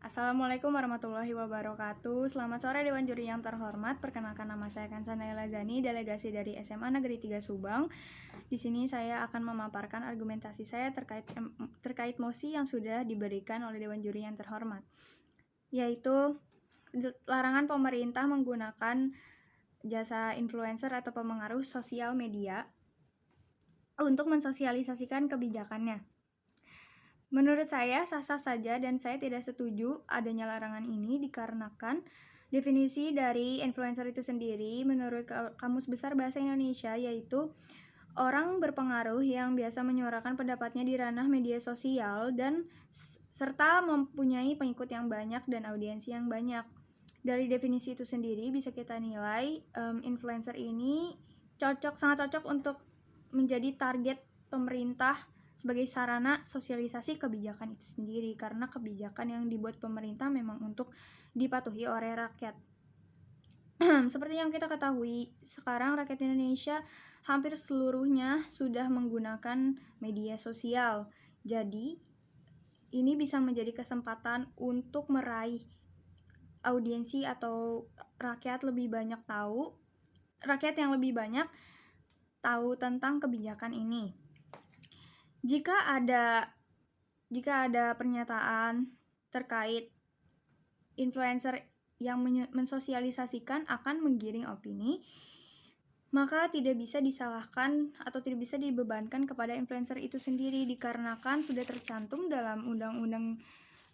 Assalamualaikum warahmatullahi wabarakatuh. Selamat sore Dewan Juri yang terhormat. Perkenalkan, nama saya Kansa Naila Zani, delegasi dari SMA Negeri 3 Subang. Di sini saya akan memaparkan argumentasi saya terkait mosi yang sudah diberikan oleh Dewan Juri yang terhormat, yaitu larangan pemerintah menggunakan jasa influencer atau pemengaruh sosial media untuk mensosialisasikan kebijakannya. Menurut saya sah-sah saja dan saya tidak setuju adanya larangan ini dikarenakan definisi dari influencer itu sendiri menurut Kamus Besar Bahasa Indonesia yaitu orang berpengaruh yang biasa menyuarakan pendapatnya di ranah media sosial dan serta mempunyai pengikut yang banyak dan audiensi yang banyak. Dari definisi itu sendiri bisa kita nilai influencer ini sangat cocok untuk menjadi target pemerintah sebagai sarana sosialisasi kebijakan itu sendiri, karena kebijakan yang dibuat pemerintah memang untuk dipatuhi oleh rakyat. Seperti yang kita ketahui, sekarang rakyat Indonesia hampir seluruhnya sudah menggunakan media sosial. Jadi, ini bisa menjadi kesempatan untuk meraih audiensi atau rakyat yang lebih banyak tahu tentang kebijakan ini. Jika ada pernyataan terkait influencer yang mensosialisasikan akan menggiring opini, maka tidak bisa disalahkan atau tidak bisa dibebankan kepada influencer itu sendiri dikarenakan sudah tercantum dalam Undang-Undang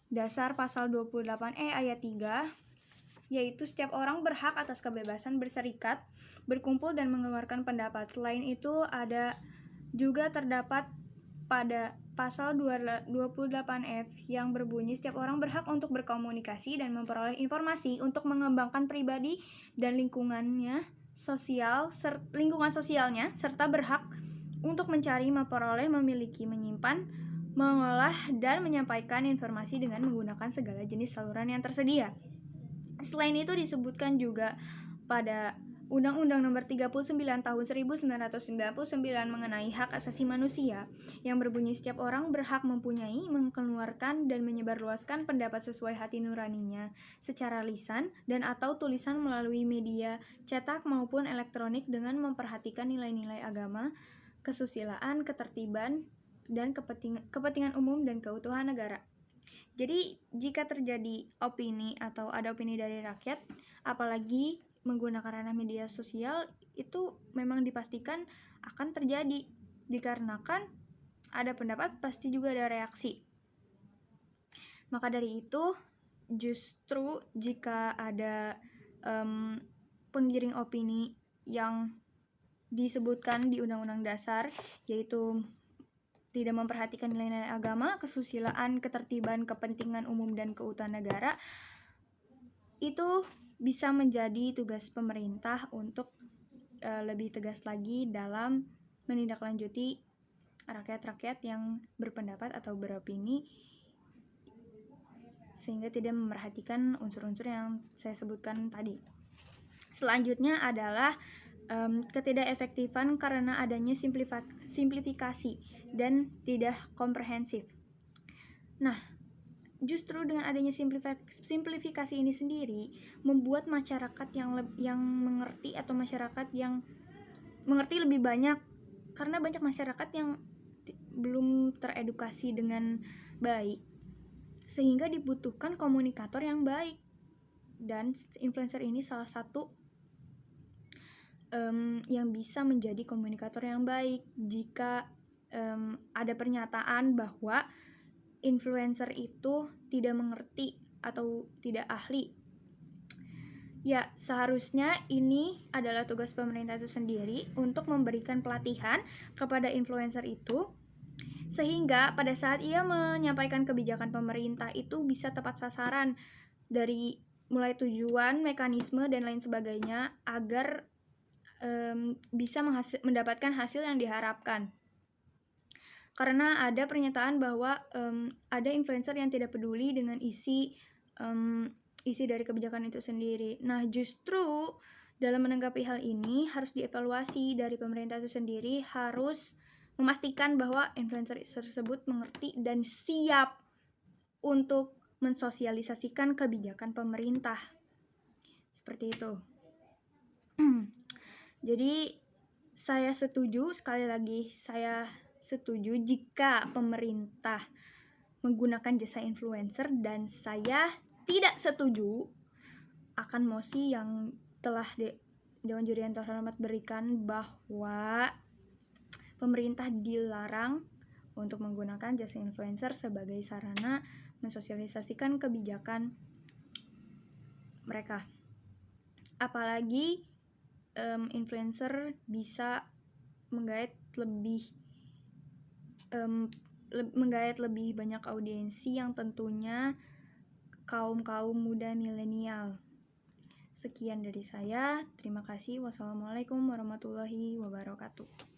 Dasar Pasal 28E ayat 3, yaitu setiap orang berhak atas kebebasan berserikat, berkumpul dan mengeluarkan pendapat. Selain itu ada juga terdapat pada pasal 28F yang berbunyi setiap orang berhak untuk berkomunikasi dan memperoleh informasi untuk mengembangkan pribadi dan lingkungan sosialnya serta berhak untuk mencari, memperoleh, memiliki, menyimpan, mengolah dan menyampaikan informasi dengan menggunakan segala jenis saluran yang tersedia. Selain itu disebutkan juga pada Undang-Undang Nomor 39 Tahun 1999 mengenai hak asasi manusia yang berbunyi setiap orang berhak mempunyai, mengeluarkan dan menyebarluaskan pendapat sesuai hati nuraninya secara lisan dan atau tulisan melalui media cetak maupun elektronik dengan memperhatikan nilai-nilai agama, kesusilaan, ketertiban, dan kepentingan umum dan keutuhan negara. Jadi, jika terjadi opini atau ada opini dari rakyat, apalagi menggunakan ranah media sosial, itu memang dipastikan akan terjadi dikarenakan ada pendapat pasti juga ada reaksi. Maka dari itu, justru jika ada penggiring opini yang disebutkan di Undang-Undang Dasar, yaitu tidak memperhatikan nilai-nilai agama, kesusilaan, ketertiban, kepentingan umum, dan keutuhan negara, itu bisa menjadi tugas pemerintah untuk lebih tegas lagi dalam menindaklanjuti rakyat-rakyat yang berpendapat atau beropini sehingga tidak memperhatikan unsur-unsur yang saya sebutkan tadi. Selanjutnya adalah ketidakefektifan karena adanya simplifikasi dan tidak komprehensif. Nah, justru dengan adanya simplifikasi ini sendiri membuat masyarakat yang mengerti atau masyarakat yang mengerti lebih banyak, karena banyak masyarakat yang belum teredukasi dengan baik sehingga dibutuhkan komunikator yang baik, dan influencer ini salah satu yang bisa menjadi komunikator yang baik. Jika ada pernyataan bahwa influencer itu tidak mengerti atau tidak ahli, ya seharusnya ini adalah tugas pemerintah itu sendiri untuk memberikan pelatihan kepada influencer itu sehingga pada saat ia menyampaikan kebijakan pemerintah itu bisa tepat sasaran dari mulai tujuan, mekanisme, dan lain sebagainya agar bisa mendapatkan hasil yang diharapkan. Karena ada pernyataan bahwa ada influencer yang tidak peduli dengan isi dari kebijakan itu sendiri. Nah, justru dalam menanggapi hal ini harus dievaluasi dari pemerintah itu sendiri, harus memastikan bahwa influencer tersebut mengerti dan siap untuk mensosialisasikan kebijakan pemerintah. Seperti itu. Jadi saya setuju, sekali lagi saya setuju jika pemerintah menggunakan jasa influencer, dan saya tidak setuju akan mosi yang telah Dewan Juri yang terhormat berikan bahwa pemerintah dilarang untuk menggunakan jasa influencer sebagai sarana mensosialisasikan kebijakan mereka. Apalagi influencer bisa menggait lebih banyak audiensi yang tentunya kaum muda milenial. Sekian dari saya. Terima kasih. Wassalamualaikum warahmatullahi wabarakatuh.